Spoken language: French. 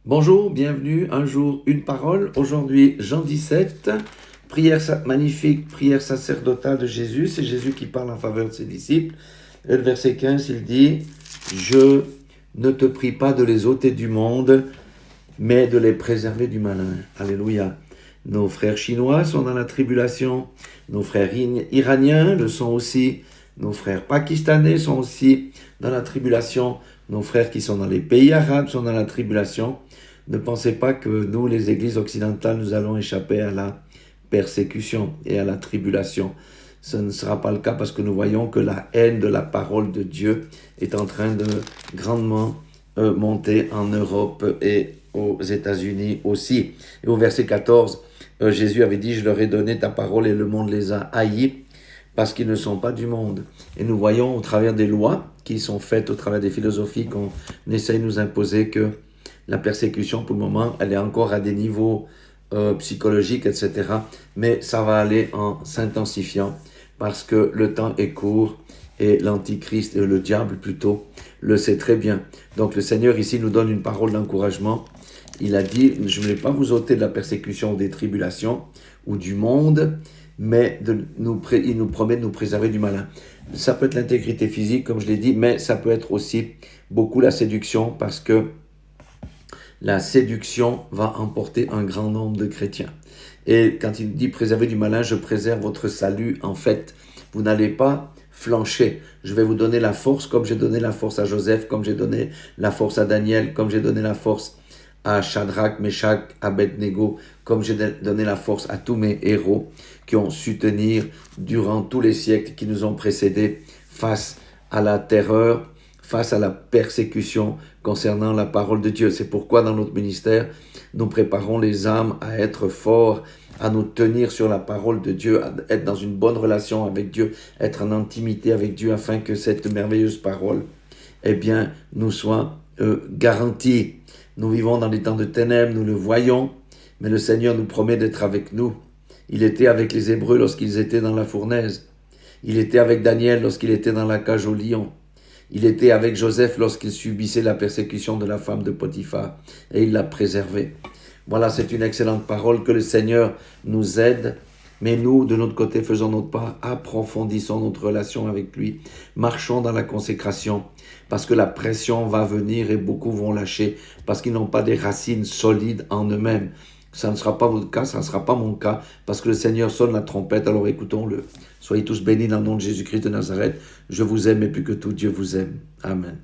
Bonjour, bienvenue, un jour, une parole. Aujourd'hui, Jean 17, magnifique prière sacerdotale de Jésus. C'est Jésus qui parle en faveur de ses disciples. Et le verset 15, il dit, « Je ne te prie pas de les ôter du monde, mais de les préserver du malin. » Alléluia. Nos frères chinois sont dans la tribulation. Nos frères iraniens le sont aussi. Nos frères pakistanais sont aussi dans la tribulation. Nos frères qui sont dans les pays arabes sont dans la tribulation. Ne pensez pas que nous, les églises occidentales, nous allons échapper à la persécution et à la tribulation. Ce ne sera pas le cas parce que nous voyons que la haine de la parole de Dieu est en train de grandement monter en Europe et aux États-Unis aussi. Et au verset 14, Jésus avait dit, « Je leur ai donné ta parole et le monde les a haïs parce qu'ils ne sont pas du monde. » Et nous voyons au travers des lois qui sont faites, au travers des philosophies qu'on essaye de nous imposer que la persécution, pour le moment, elle est encore à des niveaux psychologiques, etc. Mais ça va aller en s'intensifiant parce que le temps est court et l'antichrist, le diable plutôt, le sait très bien. Donc le Seigneur ici nous donne une parole d'encouragement. Il a dit, je ne vais pas vous ôter de la persécution ou des tribulations ou du monde, mais il nous promet de nous préserver du malin. Ça peut être l'intégrité physique, comme je l'ai dit, mais ça peut être aussi beaucoup la séduction, parce que la séduction va emporter un grand nombre de chrétiens. Et quand il dit préserver du malin, je préserve votre salut. En fait, vous n'allez pas flancher. Je vais vous donner la force, comme j'ai donné la force à Joseph, comme j'ai donné la force à Daniel, comme j'ai donné la force à Shadrach, Meshach, Abednego, comme j'ai donné la force à tous mes héros qui ont su tenir durant tous les siècles qui nous ont précédés face à la terreur, face à la persécution concernant la parole de Dieu. C'est pourquoi dans notre ministère, nous préparons les âmes à être forts, à nous tenir sur la parole de Dieu, à être dans une bonne relation avec Dieu, être en intimité avec Dieu, afin que cette merveilleuse parole, nous soit garantie. Nous vivons dans les temps de ténèbres, nous le voyons, mais le Seigneur nous promet d'être avec nous. Il était avec les Hébreux lorsqu'ils étaient dans la fournaise. Il était avec Daniel lorsqu'il était dans la cage au lion. Il était avec Joseph lorsqu'il subissait la persécution de la femme de Potiphar, et il l'a préservé. Voilà, c'est une excellente parole, que le Seigneur nous aide, mais nous, de notre côté, faisons notre part, approfondissons notre relation avec lui, marchons dans la consécration, parce que la pression va venir et beaucoup vont lâcher, parce qu'ils n'ont pas des racines solides en eux-mêmes. Ça ne sera pas votre cas, ça ne sera pas mon cas, parce que le Seigneur sonne la trompette, alors écoutons-le. Soyez tous bénis dans le nom de Jésus-Christ de Nazareth. Je vous aime et plus que tout, Dieu vous aime. Amen.